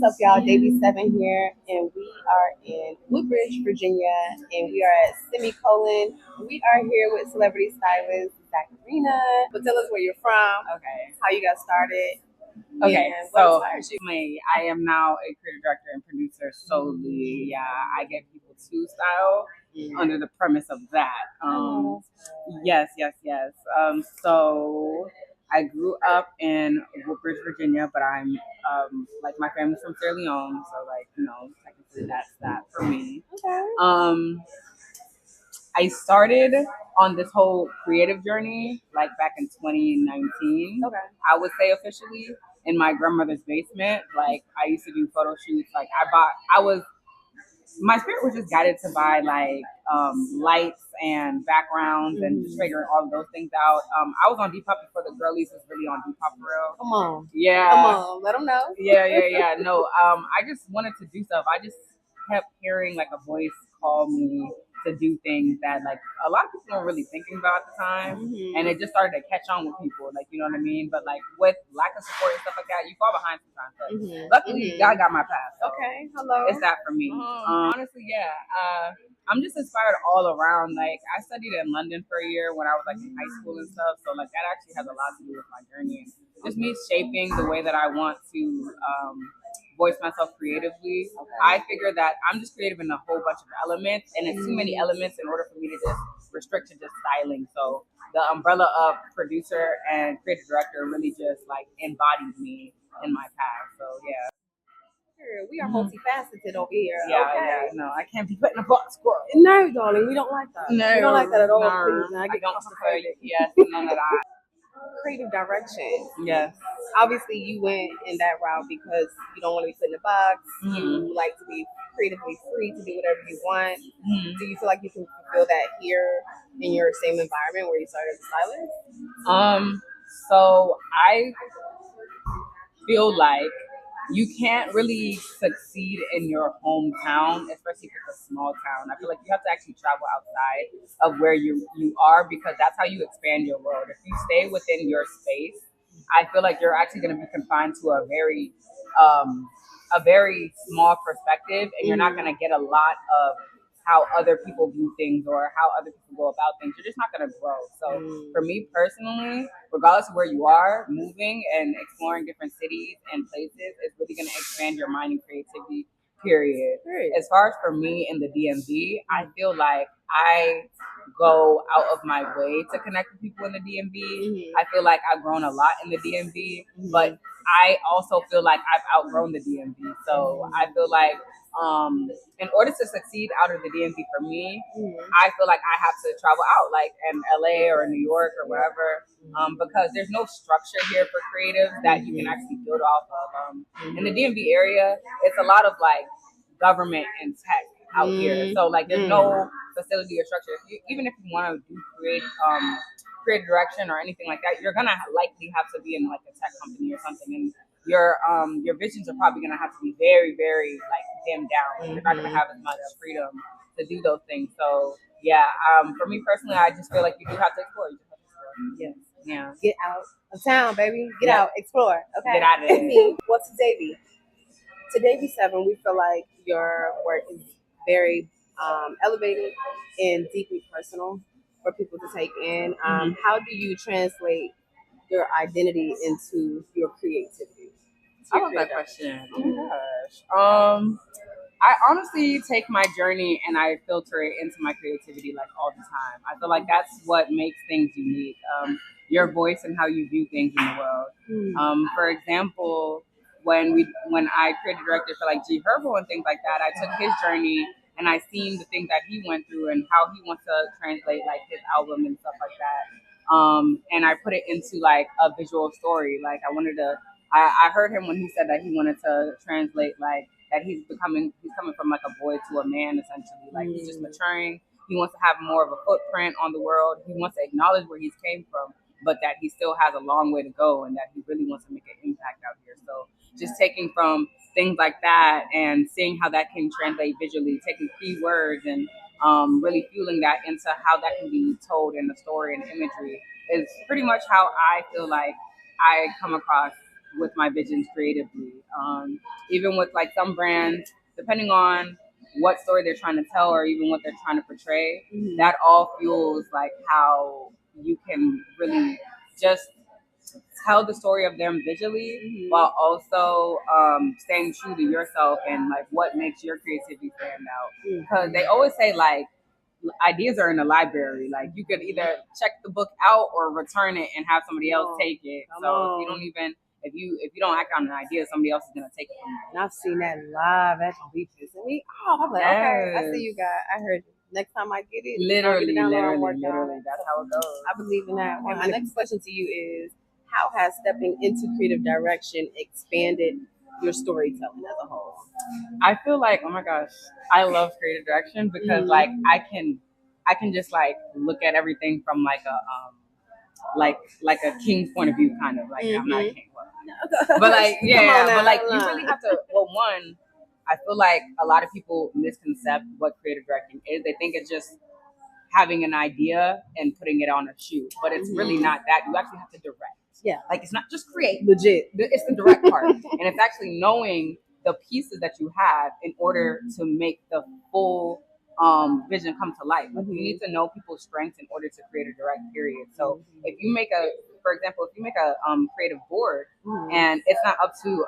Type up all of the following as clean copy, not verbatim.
What's up, y'all? Davy Seven here, and we are in Woodbridge, Virginia, and we are at Semicolon. We are here with celebrity stylist Zacharina. But tell us where you're from, Okay. how you got started. Okay. And what So inspires you? I am now a creative director and producer solely. Yeah, I get people to style under the premise of that. Yes. So I grew up in Woodbridge, Virginia, but I'm like my family's from Sierra Leone, so technically that's that for me. Okay. I started on this whole creative journey like back in 2019. Okay. I would say officially in my grandmother's basement. Like I used to do photo shoots. Like my spirit was just guided to buy like lights and backgrounds and just figuring all of those things out. I was on Depop before the girlies was really on Depop for real. Come on. Yeah. Come on. Let them know. Yeah. No, I just wanted to do stuff. I just kept hearing like a voice call me to do things that like a lot of people weren't really thinking about at the time. And it just started to catch on with people, like, you know what I mean? But like with lack of support and stuff like that, you fall behind sometimes. But luckily, God got my path. So Okay. Hello. it's that for me. Honestly, yeah. I'm just inspired all around. Like I studied in London for a year when I was like in high school and stuff. So like that actually has a lot to do with my journey. Just me shaping the way that I want to voice myself creatively. I figure that I'm just creative in a whole bunch of elements, and it's too many elements in order for me to just restrict to just styling. So the umbrella of producer and creative director really just like embodied me in my path. So yeah. We are multifaceted over here. Yeah, okay. yeah, no, I can't be put in a box, squirrel. No, darling, we don't like that. No, we don't like that at all. no, Please. I I get don't claustrophobic. Yes, none of that. Creative direction. Yes. Obviously, you went in that route because you don't want to be put in a box. You like to be creatively free to do whatever you want. Do you feel like you can fulfill that here in your same environment where you started as a stylist? So I feel like you can't really succeed in your hometown, especially if it's a small town. I feel like you have to actually travel outside of where you are because that's how you expand your world. If you stay within your space, I feel like you're actually going to be confined to a very small perspective, and you're not going to get a lot of how other people view things or how other people go about things. You're just not going to grow. So for me personally, regardless of where you are, moving and exploring different cities and places is really going to expand your mind and creativity, period. As far as for me in the DMV, I feel like I go out of my way to connect with people in the DMV. I feel like I've grown a lot in the DMV, but I also feel like I've outgrown the DMV. So I feel like in order to succeed out of the DMV for me, I feel like I have to travel out, like in LA or New York or wherever, because there's no structure here for creatives that you can actually build off of. In the DMV area, it's a lot of like government and tech out here, so like there's no facility or structure. Even if you want to do creative direction or anything like that, you're gonna likely have to be in like a tech company or something, and your visions are probably gonna have to be very, very like dimmed down. You're not gonna have as much freedom to do those things. So yeah, for me personally, I just feel like you do have to explore. You just have to explore. Yes. Yeah. Get out of town, baby. Get out, explore. Okay. Get out of it. What's Davy? To Davy 7, we feel like your work is very elevated and deeply personal for people to take in. How do you translate your identity into your creativity? I love that question. Oh my gosh. I honestly take my journey and I filter it into my creativity like all the time. I feel like that's what makes things unique. Your voice and how you view things in the world. For example, when I created directed for like G Herbo and things like that, I took his journey and I seen the things that he went through and how he wants to translate like his album and stuff like that. And I put it into like a visual story. Like I heard him when he said that he wanted to translate like that he's coming from like a boy to a man essentially. Like he's just maturing. He wants to have more of a footprint on the world. He wants to acknowledge where he's came from, but that he still has a long way to go and that he really wants to make an impact out here. So just taking from things like that and seeing how that can translate visually, taking keywords and really fueling that into how that can be told in the story and imagery is pretty much how I feel like I come across with my visions creatively. Even with like some brands, depending on what story they're trying to tell or even what they're trying to portray, that all fuels like how you can really just tell the story of them visually while also staying true to yourself and like what makes your creativity stand out. Because they always say like ideas are in the library. Like you could either check the book out or return it and have somebody else take it. So if you don't even if you don't act on an idea, somebody else is gonna take it from you. And I've seen that live at the beaches. And I'm like, okay, I see you guys. I heard you. Next time I get it, literally, that's how it goes. I believe in that. Well, my next question to you is, how has stepping into creative direction expanded your storytelling as a whole? I feel like, oh my gosh, I love creative direction because like I can just like look at everything from like a like a king's point of view, kind of like I'm not a king, but like but like you really have to. Well, one, I feel like a lot of people misconcept what creative directing is. They think it's just having an idea and putting it on a shoot, but it's really not that. You actually have to direct. Yeah, like it's not just create. Legit, it's the direct part, and it's actually knowing the pieces that you have in order to make the full vision come to life. Like you need to know people's strengths in order to create a direct period. So if you make for example, if you make a creative board and it's not up to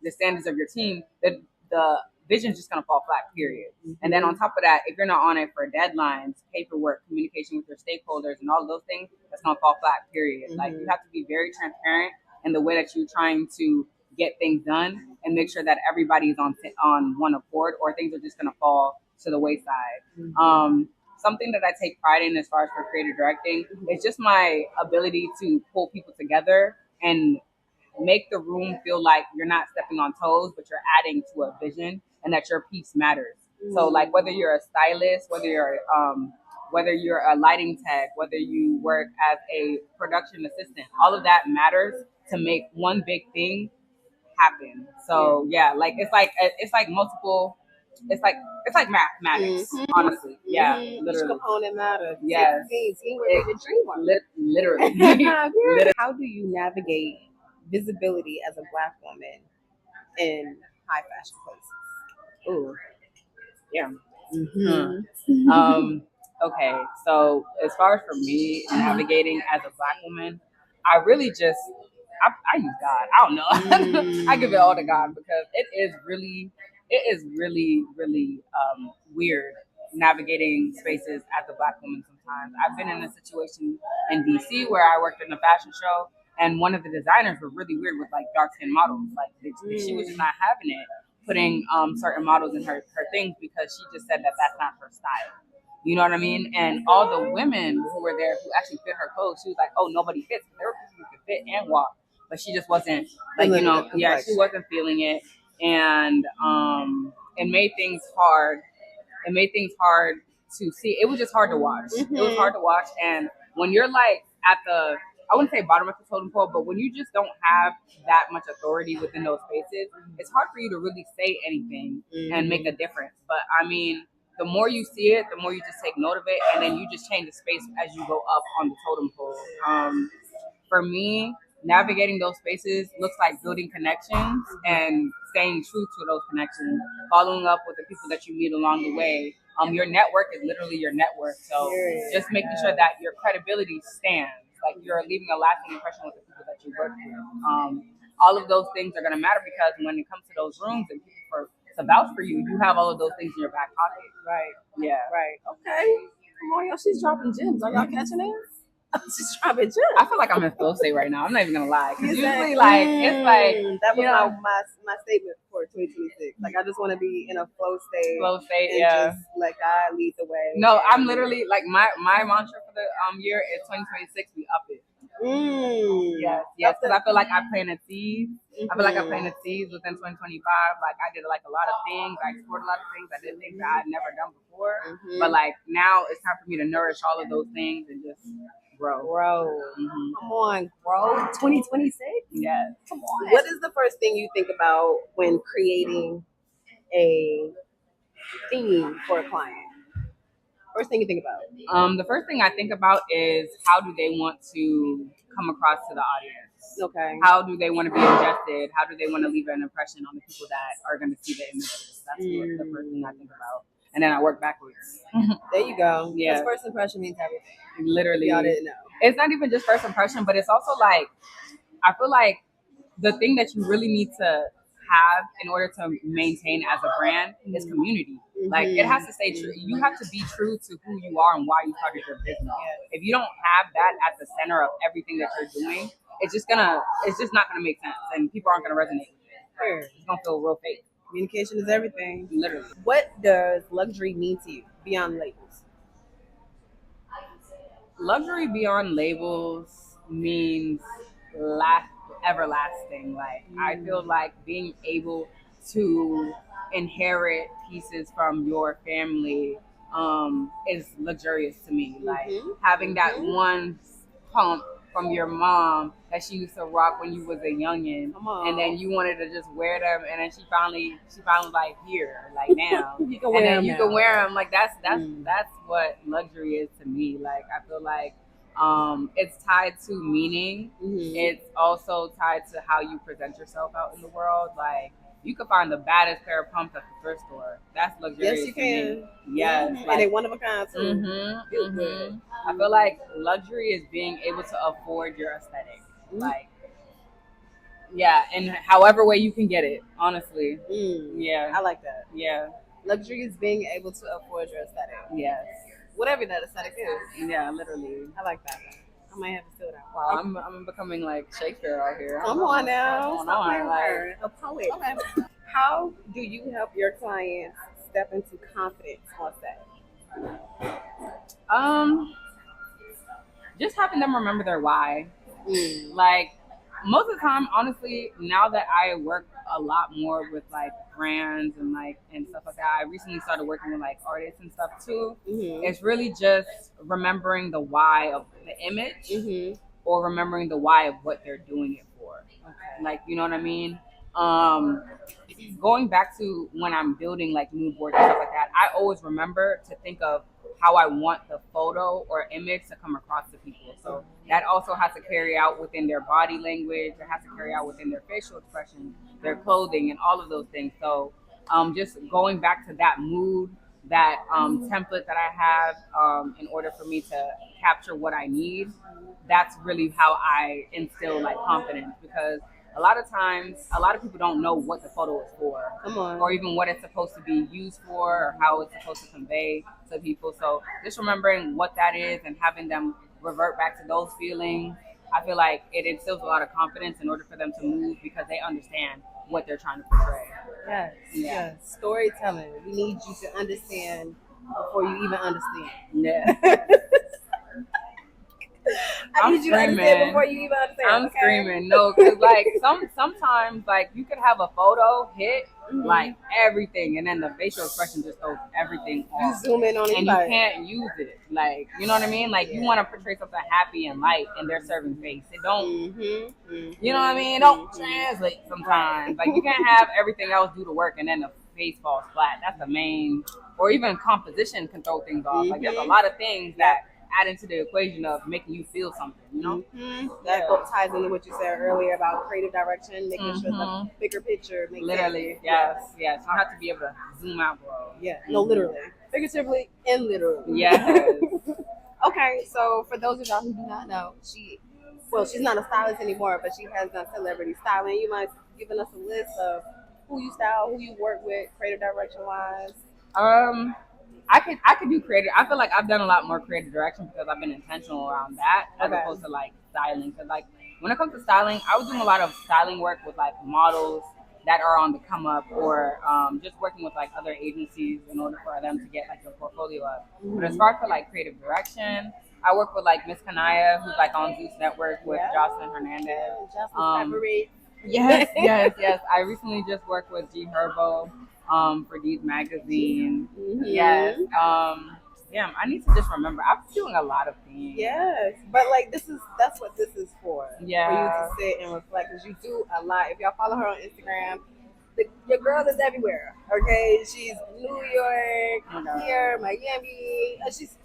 the standards of your team, the vision's just gonna fall flat, period. And then on top of that, if you're not on it for deadlines, paperwork, communication with your stakeholders, and all of those things, that's gonna fall flat, period. Like you have to be very transparent in the way that you're trying to get things done and make sure that everybody's on one accord, or things are just gonna fall to the wayside. Something that I take pride in as far as for creative directing is just my ability to pull people together and make the room feel like you're not stepping on toes, but you're adding to a vision and that your piece matters. So like whether you're a stylist, whether you're a lighting tech, whether you work as a production assistant, all of that matters to make one big thing happen. So yeah, like it's like multiple. It's like mathematics, honestly. Yeah, literally. Each component matters. Yes, literally. How do you navigate visibility as a Black woman in high fashion places? Ooh, yeah. Okay, so as far as for me navigating as a Black woman, I really just I use God. I don't know. I give it all to God because it is really really weird navigating spaces as a Black woman sometimes. I've been in a situation in DC where I worked in a fashion show and one of the designers were really weird with like dark skinned models. Like she was just not having it putting certain models in her things because she just said that that's not her style. You know what I mean? And all the women who were there who actually fit her clothes, she was like, "Oh, nobody fits." There were people who could fit and walk, but she just wasn't like she wasn't feeling it, and it made things hard. It made things hard to see. It was just hard to watch. It was hard to watch, and when you're like at the I wouldn't say bottom of the totem pole, but when you just don't have that much authority within those spaces, it's hard for you to really say anything and make a difference. But I mean, the more you see it, the more you just take note of it, and then you just change the space as you go up on the totem pole. For me, navigating those spaces looks like building connections and staying true to those connections, following up with the people that you meet along the way. Your network is literally your network. So just making sure that your credibility stands, like you're leaving a lasting impression with the people that you work with. All of those things are going to matter because when it comes to those rooms and people to vouch for you, you have all of those things in your back pocket. Right. Yeah. Right. Okay. Come on, y'all. She's dropping gems. Are y'all catching it? She's dropping gems. I feel like I'm in flow state right now. I'm not even gonna lie. Because usually, like, it's like that was my statement for 2026. Like, I just want to be in a flow state. Flow state, and yeah. Just let God lead the way. No, I'm literally like my mantra for the year is 2026. We up it. Yes, because I feel like I planted seeds. I feel like I planted seeds within 2025. Like I did like a lot of things. I explored a lot of things. I did things that I'd never done before. But like now it's time for me to nourish all of those things and just grow. Come on, grow. 2026. Yes. Come on. What is the first thing you think about when creating a theme for a client? First thing you think about? The first thing I think about is how do they want to come across to the audience. Okay. How do they want to be ingested? How do they want to leave an impression on the people that are going to see the images? That's what the first thing I think about. And then I work backwards. There you go. Yeah. Because first impression means everything. Literally. If y'all didn't know. It's not even just first impression, but it's also like, I feel like the thing that you really need to have in order to maintain as a brand is community. Like, it has to stay true. You have to be true to who you are and why you started your business. If you don't have that at the center of everything that you're doing, it's just not gonna make sense, and people aren't gonna resonate with it. Sure. It's gonna feel real fake. Communication is everything. Literally. What does luxury mean to you beyond labels? Luxury beyond labels means everlasting. Like, I feel like being able to inherit pieces from your family is luxurious to me. Like, having that one pump from your mom that she used to rock when you was a youngin, and then you wanted to just wear them, and then she finally like, here, like, now you can wear them. You can wear them. Like, that's what luxury is to me. Like, I feel like it's tied to meaning. It's also tied to how you present yourself out in the world. Like, you could find the baddest pair of pumps at the thrift store. That's luxurious. Yes, you can. Yes, like, and they one of a kind too. I feel like luxury is being able to afford your aesthetic. Like, yeah, and however way you can get it. Honestly, yeah, I like that. Yeah, luxury is being able to afford your aesthetic. Yes, whatever that aesthetic is. Yeah, literally. I like that. I might have to steal that. Wow, I'm becoming like Shakespeare out here. Come on now. What's going on? Like, a poet. Okay. How do you help your clients step into confidence on set? Just having them remember their why. Like, most of the time, honestly, now that I work a lot more with like brands and stuff like that, I recently started working with like artists and stuff too. It's really just remembering the why of the image, or remembering the why of what they're doing it for. Like, you know what I mean? Going back to when I'm building like mood boards and stuff like that, I always remember to think of how I want the photo or image to come across to people. So that also has to carry out within their body language. It has to carry out within their facial expression, their clothing, and all of those things. So just going back to that mood, that template that I have in order for me to capture what I need, that's really how I instill like confidence, because a lot of times, a lot of people don't know what the photo is for, or even what it's supposed to be used for, or how it's supposed to convey to people. So just remembering what that is and having them revert back to those feelings, I feel like it instills a lot of confidence in order for them to move, because they understand what they're trying to portray. Yes. Storytelling. We need you to understand before you even understand. Yeah. I need you to understand before you even understand. I'm screaming. No, because like sometimes like you could have a photo hit like everything, and then the facial expression just throws everything off. You zoom in on it, and you can't use it. Like, you know what I mean? Like, you want to portray something happy and light, and they're serving face. It don't. You know what I mean? It don't translate sometimes. Like, you can't have everything else do the work, and then the face falls flat. That's the main. Or even composition can throw things off. Like, there's a lot of things that add into the equation of making you feel something, you know? That ties into what you said earlier about creative direction, making sure the bigger picture makes literally sense. Yes. You have to be able to zoom out, bro. No, literally, figuratively and literally. Okay, so for those of y'all who do not know, she's not a stylist anymore, but she has done celebrity styling. You mind giving us a list of who you style, who you work with, creative direction wise? I could do creative. I feel like I've done a lot more creative direction because I've been intentional around that, as opposed to like styling. Because like when it comes to styling, I was doing a lot of styling work with like models that are on the come up, or just working with like other agencies in order for them to get like their portfolio up. But as far as for like creative direction, I work with like Miss Kanaya, who's like on Zeus Network with Jocelyn Hernandez. Yes. I recently just worked with G Herbo for Deeds Magazine. Yes. I need to just remember. I'm doing a lot of things. Yes, but like that's what this is for. Yeah. For you to sit and reflect, because you do a lot. If y'all follow her on Instagram, your girl is everywhere. Okay, she's New York, Oh my God. here, Miami. She's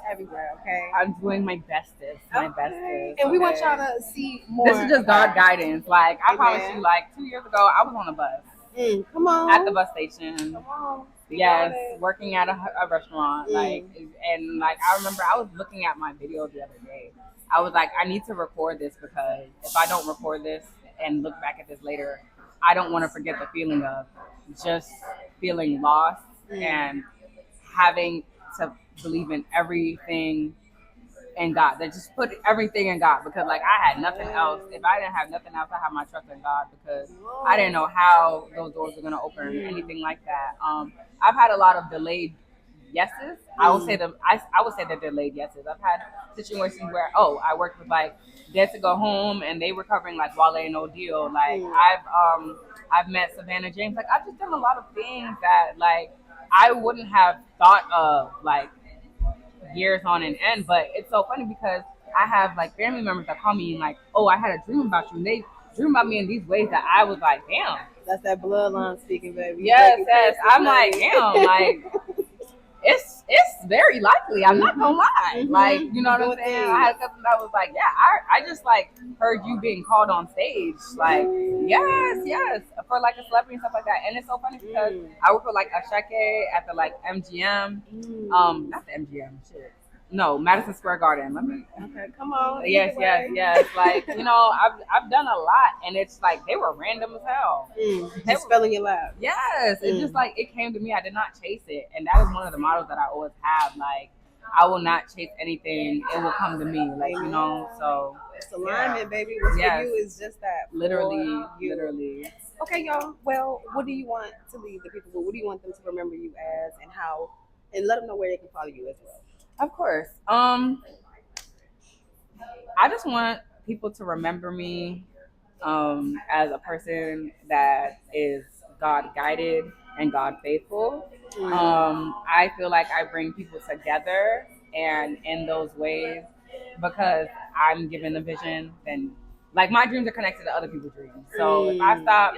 everywhere. Okay. I'm doing my bestest. My Okay. bestest. And we want okay? y'all to see more. This is just God guidance. Like I promise Amen. you, like 2 years ago, I was on a bus Come on. at the bus station. Come on. Speak Yes, on it. working at a restaurant. Like, and like I remember, I was looking at my video the other day. I was like, I need to record this because if I don't record this and look back at this later, I don't want to forget the feeling of just feeling lost and having to believe in everything in God. They just put everything in God because like I had nothing else. If I didn't have nothing else, I had my trust in God because I didn't know how those doors were gonna open, anything like that. I've had a lot of delayed yeses. I would say they're delayed yeses. I've had situations where I worked with like Dead to Go Home and they were covering like Wale and O'Deal. Like I've met Savannah James. Like I've just done a lot of things that like I wouldn't have thought of like years on and end. But it's so funny because I have like family members that call me and like, oh, I had a dream about you, and they dream about me in these ways that I was like, damn. That's that bloodline speaking, baby. Yes, yes. I'm like, damn, like it's very likely. I'm not gonna lie. Like, you know what I'm saying? I had a couple that was like, yeah, I just like heard you being called on stage. Like, yes, for like a celebrity and stuff like that. And it's so funny because I work with like Ashake at the like MGM. Not the MGM, shit. No, Madison Square Garden. Let me. Okay, come on. Yes. Like, you know, I've done a lot, and it's like they were random as hell. Just fell in your lap. Yes, it just like it came to me. I did not chase it, and that is one of the models that I always have. Like, I will not chase anything; it will come to me. Like, you know, so it's alignment, baby. What's for you is just that. Literally. Okay, y'all. Well, what do you want to leave the people with? What do you want them to remember you as, and how? And let them know where they can follow you as well. Of course. I just want people to remember me as a person that is God guided and God faithful. I feel like I bring people together and in those ways because I'm given the vision, then like my dreams are connected to other people's dreams. So if I stop,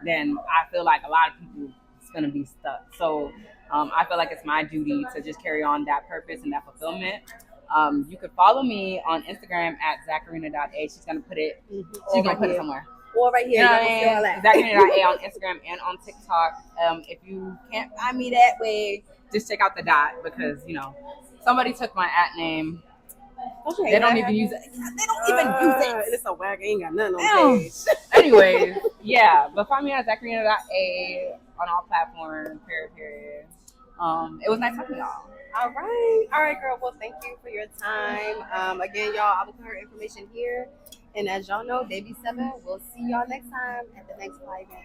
then I feel like a lot of people is gonna be stuck. So I feel like it's my duty to just carry on that purpose and that fulfillment. You could follow me on Instagram at Zacharina.a. She's gonna put it. She's gonna put it somewhere. Or right here. You know what I mean? Zacharina.a on Instagram and on TikTok. If you can't find me that way, just check out the dot because you know somebody took my at name. Okay, they don't even use it. They don't even use it. It's so whack. Ain't got nothing on page. Anyways, yeah. But find me at Zacharina.a on all platforms. Period. It was nice talking to y'all. All right, girl. Well, thank you for your time. Again, y'all, I will put her information here. And as y'all know, Baby 7, we'll see y'all next time at the next live event.